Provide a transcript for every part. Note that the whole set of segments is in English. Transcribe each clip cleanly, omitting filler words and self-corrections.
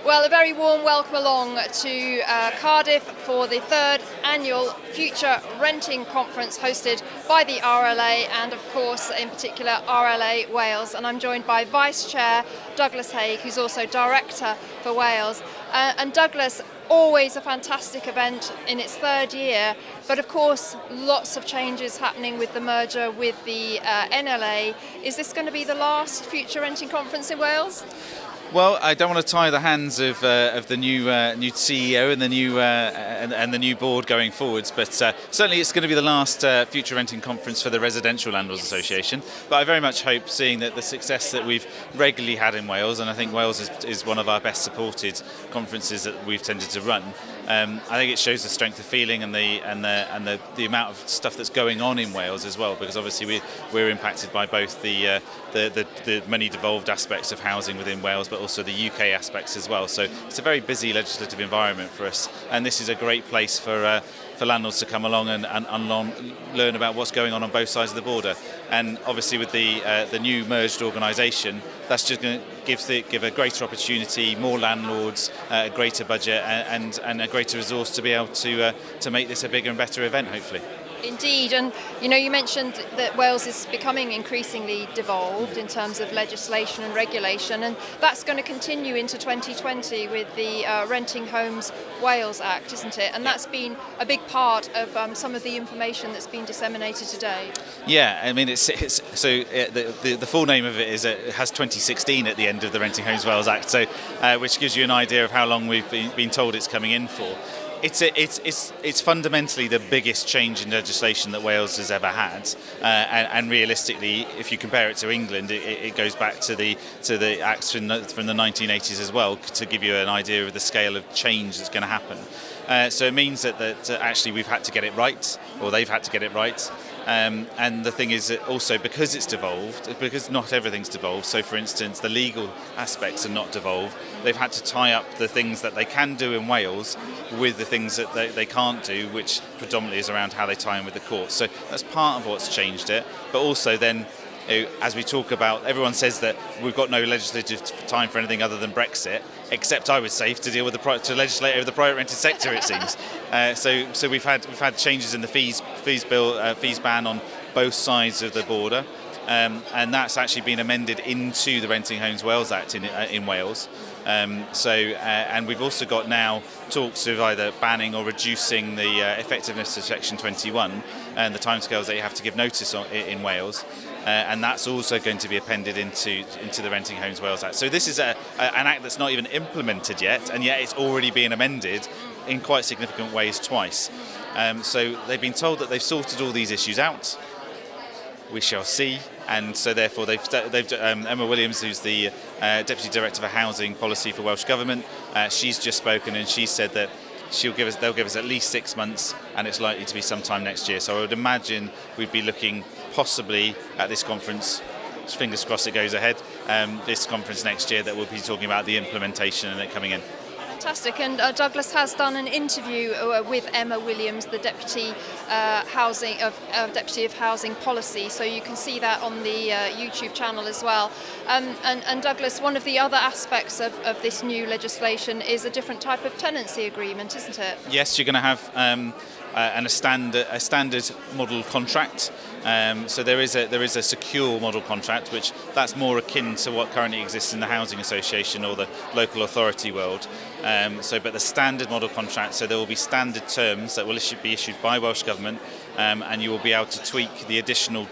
Well, a very warm welcome along to Cardiff for the third annual Future Renting Conference hosted by the RLA and, of course, in particular, RLA Wales. And I'm joined by Vice Chair Douglas Haig, who's also Director for Wales. And Douglas, always a fantastic event in its third year, but of course lots of changes happening with the merger with the NLA. Is this going to be the last Future Renting Conference in Wales? Well, I don't want to tie the hands of the new CEO and the new board going forwards, but certainly it's going to be the last Future Renting Conference for the Residential Landlords Association. But I very much hope, seeing that the success that we've regularly had in Wales, and I think Wales is one of our best supported conferences that we've tended to run. I think it shows the strength of feeling and the amount of stuff that's going on in Wales as well, because obviously we're impacted by both the many devolved aspects of housing within Wales, but also the UK aspects as well. So it's a very busy legislative environment for us, and this is a great place for landlords to come along and learn about what's going on both sides of the border. And obviously with the new merged organisation, that's just going to give a greater opportunity, more landlords, a greater budget and a greater resource to be able to make this a bigger and better event, hopefully. Indeed, and you mentioned that Wales is becoming increasingly devolved in terms of legislation and regulation, and that's going to continue into 2020 with the Renting Homes Wales Act, isn't it? And that's been a big part of some of the information that's been disseminated today. Yeah, I mean, the full name of it is it has 2016 at the end of the Renting Homes Wales Act, so which gives you an idea of how long we've been told it's coming in for. It's fundamentally the biggest change in legislation that Wales has ever had, and realistically, if you compare it to England, it goes back to the acts from the 1980s as well, to give you an idea of the scale of change that's going to happen. So it means that actually we've had to get it right, or they've had to get it right. And the thing is that also because it's devolved, because not everything's devolved, so for instance the legal aspects are not devolved, they've had to tie up the things that they can do in Wales with the things that they can't do, which predominantly is around how they tie in with the courts. So that's part of what's changed it, but also then, as we talk about, everyone says that we've got no legislative time for anything other than Brexit, except I would say to deal with to legislate over the private rented sector, it seems. So we've had changes in the fees ban on both sides of the border, and that's actually been amended into the Renting Homes Wales Act in Wales. And we've also got now talks of either banning or reducing the effectiveness of Section 21 and the timescales that you have to give notice in Wales. And that's also going to be appended into the Renting Homes Wales Act. So this is an act that's not even implemented yet, and yet it's already been amended in quite significant ways twice. So they've been told that they've sorted all these issues out. We shall see. And so therefore they've Emma Williams, who's the Deputy Director for Housing Policy for Welsh Government, she's just spoken, and she said that they'll give us at least 6 months, and it's likely to be sometime next year. So I would imagine we'd be looking possibly at this conference, fingers crossed it goes ahead, this conference next year, that we'll be talking about the implementation and it coming in. Fantastic, and Douglas has done an interview with Emma Williams, the Deputy Deputy of Housing Policy, so you can see that on the YouTube channel as well. And Douglas, one of the other aspects of this new legislation is a different type of tenancy agreement, isn't it? Yes, you're going to have a standard model contract. So there is a secure model contract, which that's more akin to what currently exists in the housing association or the local authority world. But the standard model contract, so there will be standard terms that will be issued by Welsh Government, and you will be able to tweak the additional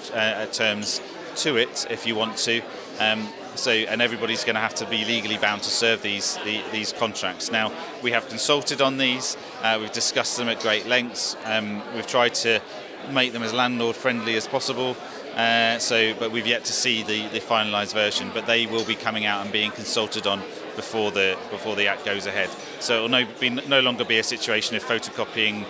terms to it if you want to. And everybody's going to have to be legally bound to serve these contracts. Now, we have consulted on these, we've discussed them at great lengths, we've tried to make them as landlord friendly as possible, but we've yet to see the finalised version, but they will be coming out and being consulted on before the Act goes ahead. So it will no longer be a situation of photocopying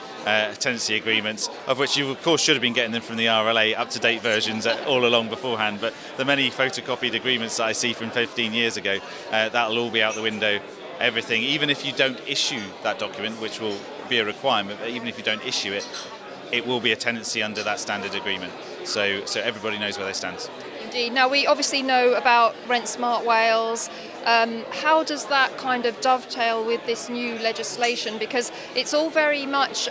tenancy agreements, of which you of course should have been getting them from the RLA, up-to-date versions all along beforehand, but the many photocopied agreements that I see from 15 years ago, that'll all be out the window. Everything, even if you don't issue that document, which will be a requirement, but even if you don't issue it, it will be a tenancy under that standard agreement. So everybody knows where they stand. Indeed. Now, we obviously know about Rent Smart Wales. How does that kind of dovetail with this new legislation? Because it's all very much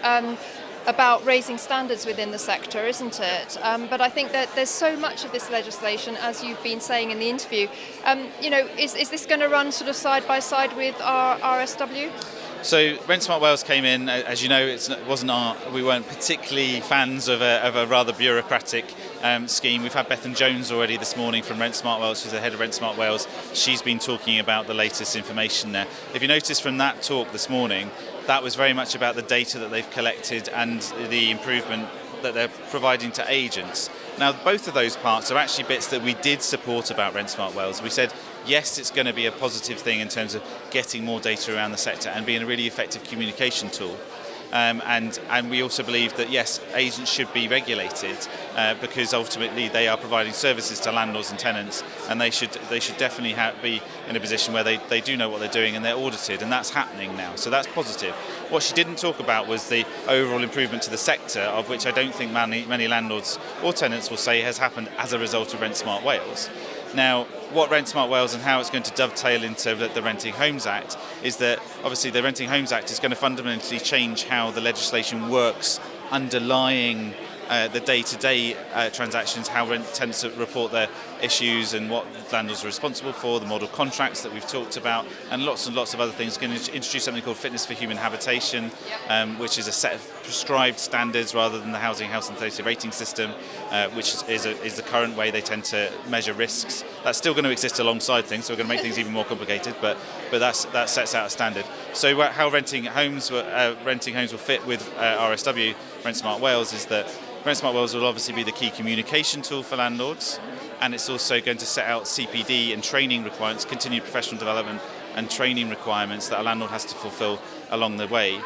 about raising standards within the sector, isn't it? But I think that there's so much of this legislation, as you've been saying in the interview. Is this going to run sort of side by side with our RSW? So Rent Smart Wales came in, as you know, we weren't particularly fans of a rather bureaucratic scheme. We've had Bethan Jones already this morning from Rent Smart Wales, who's the head of Rent Smart Wales. She's been talking about the latest information there. If you notice from that talk this morning, that was very much about the data that they've collected and the improvement that they're providing to agents. Now, both of those parts are actually bits that we did support about Rent Smart Wales. We said, yes, it's going to be a positive thing in terms of getting more data around the sector and being a really effective communication tool. And we also believe that, yes, agents should be regulated because ultimately they are providing services to landlords and tenants, and they should definitely be in a position where they do know what they're doing and they're audited, and that's happening now. So that's positive. What she didn't talk about was the overall improvement to the sector, of which I don't think many landlords or tenants will say has happened as a result of Rent Smart Wales. Now, what Rent Smart Wales and how it's going to dovetail into the Renting Homes Act is that obviously the Renting Homes Act is going to fundamentally change how the legislation works underlying the day-to-day transactions, how tenants report their issues and what landlords are responsible for, the model contracts that we've talked about, and lots of other things. It's going to introduce something called Fitness for Human Habitation, which is a set of prescribed standards rather than the Housing Health and Safety rating system, which is the current way they tend to measure risks. That's still going to exist alongside things, so we're going to make things even more complicated, but that sets out a standard. So how renting homes will fit with RSW, Rent Smart Wales, is that Rent Smart Wales will obviously be the key communication tool for landlords, and it's also going to set out CPD and training requirements, continued professional development and training requirements that a landlord has to fulfil along the way.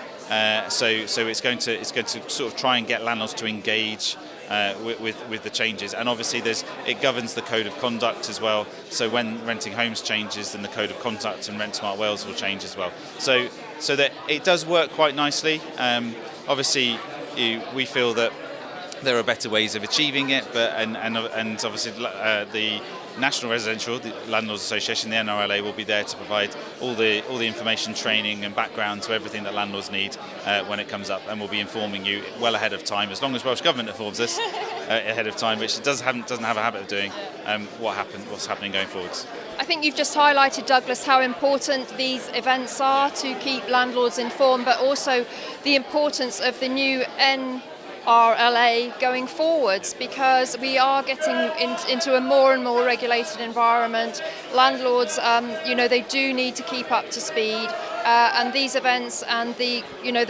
So it's going to sort of try and get landlords to engage with the changes, and obviously it governs the code of conduct as well. So when Renting Homes changes, then the code of conduct and Rent Smart Wales will change as well. So that it does work quite nicely. Obviously, we feel that there are better ways of achieving it, and obviously the National Residential, the Landlords Association, the NRLA, will be there to provide all the information, training and background to everything that landlords need when it comes up, and we'll be informing you well ahead of time, as long as Welsh Government informs us ahead of time, which it doesn't have a habit of doing, what's happening going forwards. I think you've just highlighted, Douglas, how important these events are to keep landlords informed, but also the importance of the new NRLA going forwards, because we are getting into a more and more regulated environment. Landlords, they do need to keep up to speed, and these events and the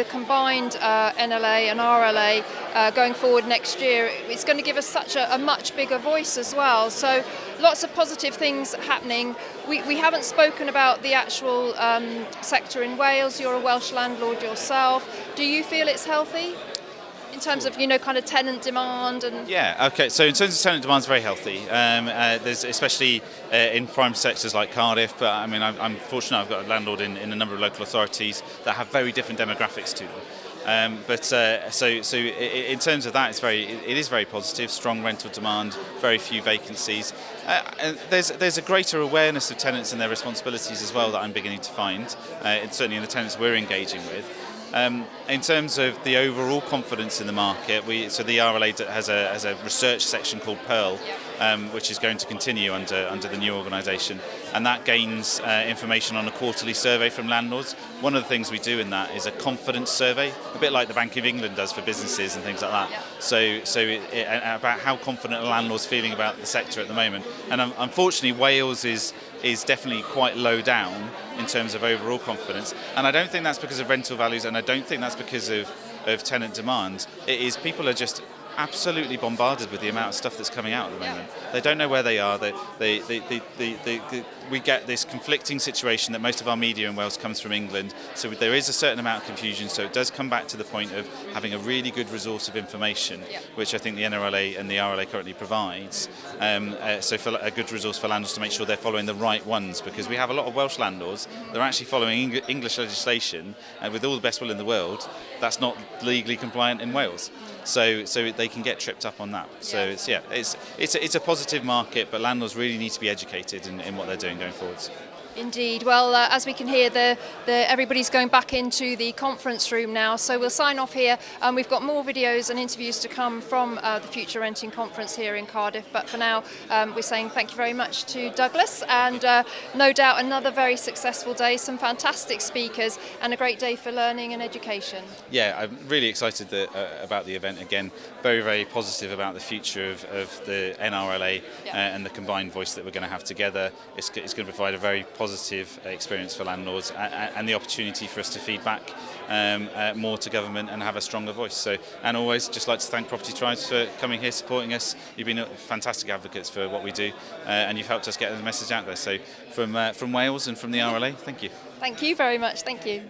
combined NLA and RLA going forward next year, it's going to give us such a much bigger voice as well. So lots of positive things happening. We haven't spoken about the actual sector in Wales. You're a Welsh landlord yourself. Do you feel it's healthy in terms of kind of tenant demand? And yeah, okay. So in terms of tenant demand, it's very healthy. There's especially in prime sectors like Cardiff. But I mean, I'm fortunate. I've got a landlord in a number of local authorities that have very different demographics to them. So in terms of that, it is very positive. Strong rental demand, very few vacancies. And there's a greater awareness of tenants and their responsibilities as well that I'm beginning to find. Certainly in the tenants we're engaging with. In terms of the overall confidence in the market, the RLA has a research section called Pearl, which is going to continue under the new organisation, and that gains information on a quarterly survey from landlords. One of the things we do in that is a confidence survey, a bit like the Bank of England does for businesses and things like that. Yeah. About how confident a landlord's feeling about the sector at the moment, and unfortunately Wales is definitely quite low down in terms of overall confidence, and I don't think that's because of rental values, and I don't think that's because of tenant demand. It is people are just absolutely bombarded with the amount of stuff that's coming out at the moment. They don't know where they are. We get this conflicting situation that most of our media in Wales comes from England, so there is a certain amount of confusion. So it does come back to the point of having a really good resource of information, which I think the NRLA and the RLA currently provides. So for a good resource for landlords to make sure they're following the right ones, because we have a lot of Welsh landlords that are actually following English legislation, and with all the best will in the world, that's not legally compliant in Wales. so they can get tripped up on that. So it's a positive market, but landlords really need to be educated in what they're doing going forwards. Indeed. Well, as we can hear, everybody's going back into the conference room now, so we'll sign off here. We've got more videos and interviews to come from the Future Renting Conference here in Cardiff, but for now we're saying thank you very much to Douglas, and no doubt another very successful day, some fantastic speakers, and a great day for learning and education. Yeah, I'm really excited about the event again. Very, very positive about the future of the NRLA and the combined voice that we're going to have together. It's going to provide a very positive experience for landlords and the opportunity for us to feed back more to government and have a stronger voice. So, and always just like to thank Property Tribes for coming here, supporting us. You've been fantastic advocates for what we do, and you've helped us get the message out there. So from Wales and from the RLA, thank you. Thank you very much. Thank you.